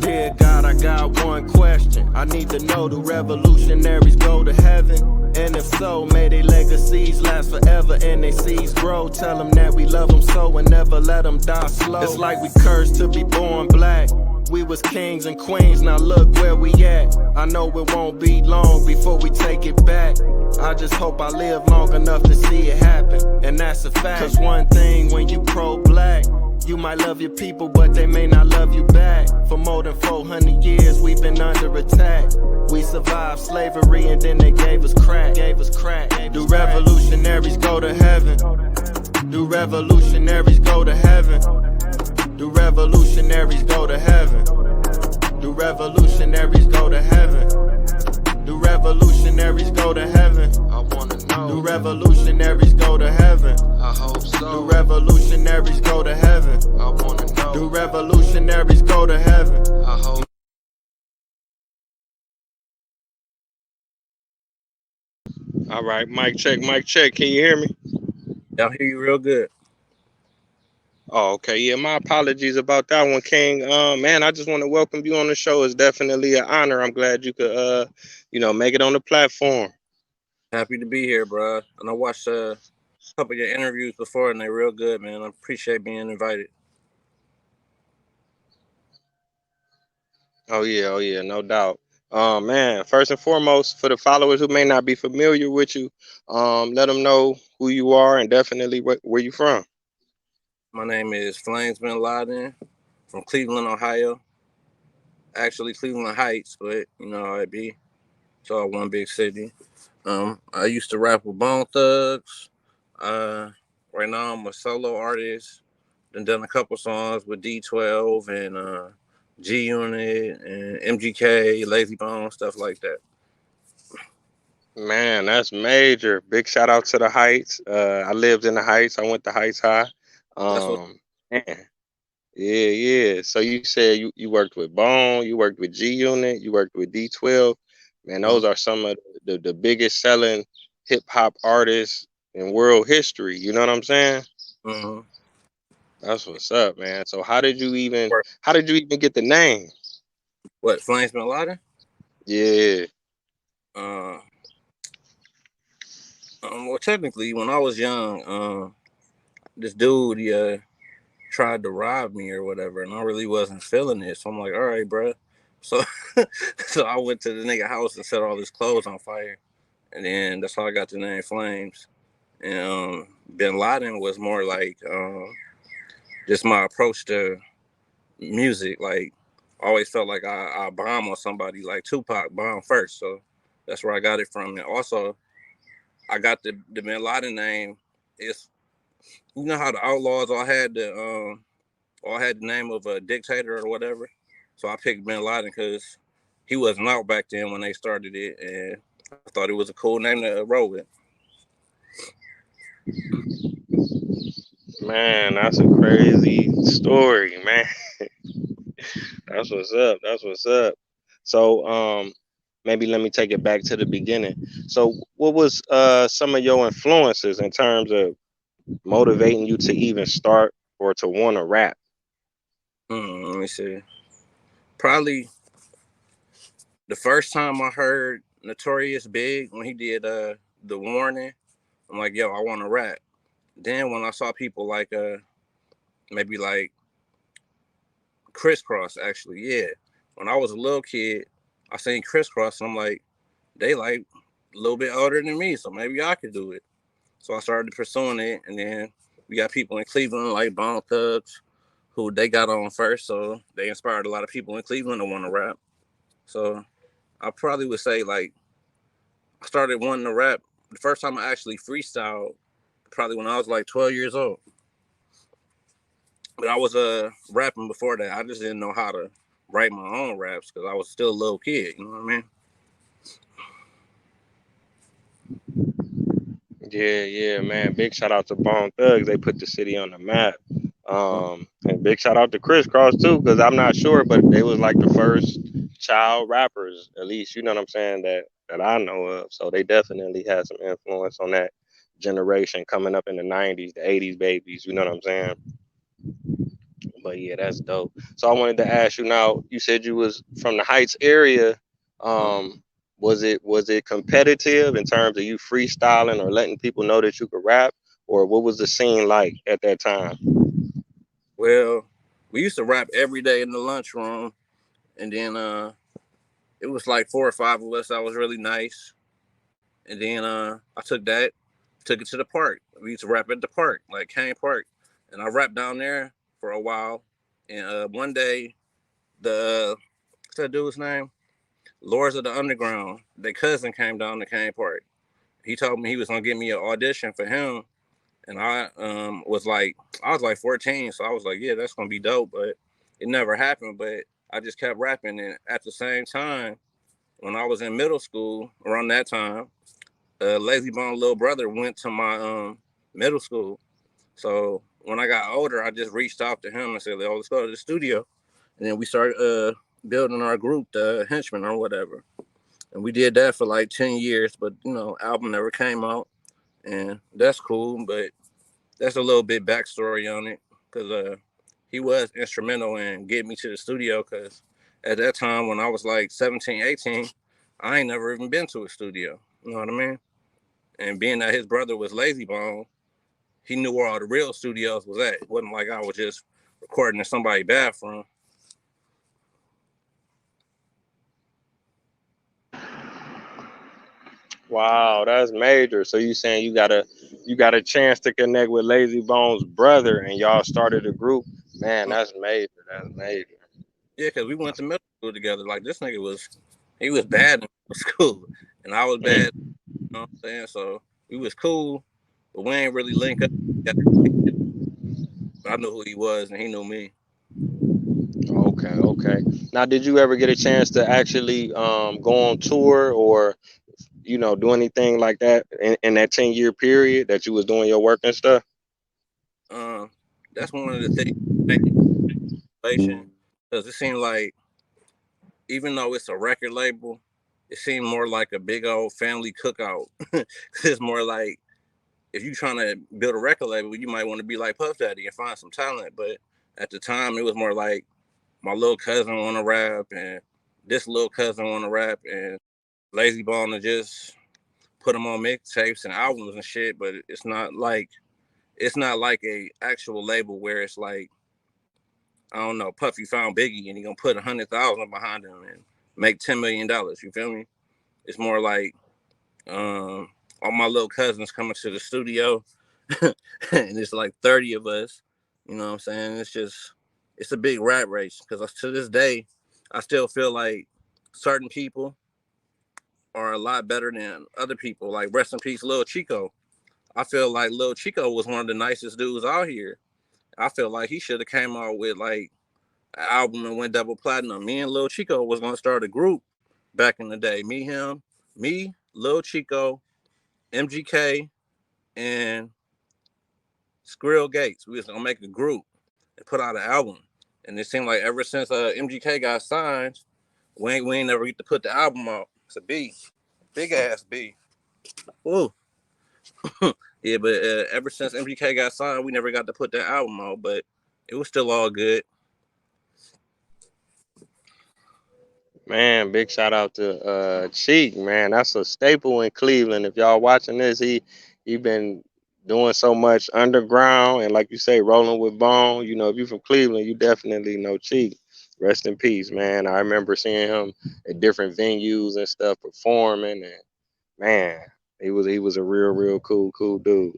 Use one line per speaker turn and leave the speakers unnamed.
Dear God, I got one question. I need to know, do revolutionaries go to heaven? And if so, may their legacies last forever and their seeds grow. Tell them that we love them so and never let them die slow. It's like we cursed to be born black. We was kings and queens, now look where we at. I know it won't be long before we take it back. I just hope I live long enough to see it happen, and that's a fact. Cause one thing when you pro-black, you might love your people, but they may not love you back. For more than 400 years, we've been under attack. We survived slavery and then they gave us crack. Do revolutionaries go to heaven? Do revolutionaries go to heaven? Do revolutionaries go to heaven? Do revolutionaries go to heaven? Do revolutionaries go to heaven? I wanna know. Do revolutionaries go to heaven? I hope so. Do revolutionaries go to heaven? I wanna know. Do revolutionaries go to heaven? I hope.
All right, mic check, mic check. Can you hear me?
Y'all hear you real good.
Oh, okay. Yeah, my apologies about that one, King. Man, I just want to welcome you on the show. It's definitely an honor. I'm glad you could, make it on the platform.
Happy to be here, bro. And I watched a couple of your interviews before, and they're real good, man. I appreciate being invited.
Oh yeah, no doubt. Man, first and foremost, for the followers who may not be familiar with you, let them know who you are and definitely where you from.
My name is Flames Binladin from Cleveland, Ohio. Actually, Cleveland Heights, but you know how it be. It's all one big city. I used to rap with Bone Thugs. Uh, right now, I'm a solo artist. Done a couple songs with D12 and G Unit and MGK, Lazy Bone, stuff like that.
Man, that's major. Big shout out to the Heights. I lived in the Heights. I went to Heights High.
That's what.
Man, yeah. So you said you worked with Bone, you worked with G Unit, you worked with D12. Man, those are some of the biggest selling hip hop artists in world history. You know what I'm saying?
Mm-hmm.
That's what's up, man. So how did you even get the name?
What, Flames Bin Laden?
Yeah.
Uh, well, technically, when I was young, this dude, tried to rob me or whatever, and I really wasn't feeling it. So I'm like, all right, bro. So, so I went to the nigga house and set all his clothes on fire, and then that's how I got the name Flames. And Bin Laden was more like just my approach to music. Like, I always felt like I bomb on somebody, like Tupac bomb first. So that's where I got it from. And also, I got the Bin Laden name. It's, you know how the Outlaws all had the name of a dictator or whatever. So I picked Bin Laden because he wasn't out back then when they started it, and I thought it was a cool name to roll with.
Man, that's a crazy story, man. That's what's up. That's what's up. So, maybe let me take it back to the beginning. So, what was some of your influences in terms of motivating you to even start or to want to rap?
Let me see. Probably the first time I heard Notorious Big when he did the Warning, I'm like, yo, I want to rap. Then when I saw people like maybe like Crisscross, actually, yeah. When I was a little kid, I seen Crisscross, and I'm like, they like a little bit older than me, so maybe I could do it. So I started pursuing it, and then we got people in Cleveland like Bone Thugs, who they got on first, so they inspired a lot of people in Cleveland to want to rap. So I probably would say like I started wanting to rap the first time I actually freestyled, probably when I was like 12 years old. But I was rapping before that. I just didn't know how to write my own raps because I was still a little kid. You know what I mean?
Yeah, man. Big shout out to Bone Thugs. They put the city on the map. And big shout out to Crisscross too, because I'm not sure, but they was like the first child rappers, at least you know what I'm saying, that I know of. So they definitely had some influence on that generation coming up in the '90s, the '80s babies. You know what I'm saying? But yeah, that's dope. So I wanted to ask you now. You said you was from the Heights area. Um, was it competitive in terms of you freestyling or letting people know that you could rap, or what was the scene like at that time?
Well, we used to rap every day in the lunchroom, and then it was like 4 or 5 of us that was really nice. And then I took it to the park. We used to rap at the park, like Kane Park, and I rapped down there for a while. And one day, the what's that dude's name? Lords of the Underground. Their cousin came down to Kane Park. He told me he was gonna give me an audition for him, and I was like 14, so I was like, yeah, that's gonna be dope. But it never happened. But I just kept rapping, and at the same time, when I was in middle school, around that time, Lazy Bone little brother went to my middle school. So when I got older, I just reached out to him and said, "Oh, let's go to the studio." And then we started building our group, the Henchmen or whatever. And we did that for like 10 years, but album never came out, and that's cool. But that's a little bit backstory on it, because he was instrumental in getting me to the studio. Because at that time, when I was like 17, 18, I ain't never even been to a studio. You know what I mean? And being that his brother was Lazy Bone, he knew where all the real studios was at. It wasn't like I was just recording in somebody's bathroom.
Wow, that's major. So you saying you got a chance to connect with Lazy Bones' brother, and y'all started a group? Man, that's major. That's major.
Yeah, because we went to middle school together. Like this nigga he was bad in middle school, and I was bad. You know what I'm saying? So we was cool, but we ain't really link up. I knew who he was, and he knew me.
Okay, okay. Now, did you ever get a chance to actually go on tour or do anything like that in that 10-year period that you was doing your work and stuff?
Um, that's one of the things because it seemed like even though it's a record label, it seemed more like a big old family cookout. It's more like if you're trying to build a record label, you might want to be like Puff Daddy and find some talent. But at the time, it was more like my little cousin want to rap, and this little cousin want to rap, and Lazy Bone to just put them on mixtapes and albums and shit. But it's not like a actual label where it's like, I don't know, Puffy found Biggie and he gonna put 100,000 behind him and make $10 million. You feel me? It's more like all my little cousins coming to the studio, and it's like 30 of us. You know what I'm saying? It's a big rat race, because to this day, I still feel like certain people are a lot better than other people. Like rest in peace, Lil Chico. I feel like Lil Chico was one of the nicest dudes out here. I feel like he should have came out with like an album and went double platinum. Me and Lil Chico was gonna start a group back in the day. Me, Lil Chico, MGK, and Skrill Gates. We was gonna make a group and put out an album. And it seemed like ever since MGK got signed, we ain't never get to put the album out. It's a B, big ass B. Ooh, yeah. But ever since MGK got signed, we never got to put that album out. But it was still all good.
Man, big shout out to Cheek, man. That's a staple in Cleveland. If y'all watching this, he been doing so much underground and like you say, rolling with Bone. If you from Cleveland, you definitely know Cheek. Rest in peace, man. I remember seeing him at different venues and stuff performing, and man, he was a real, real cool dude.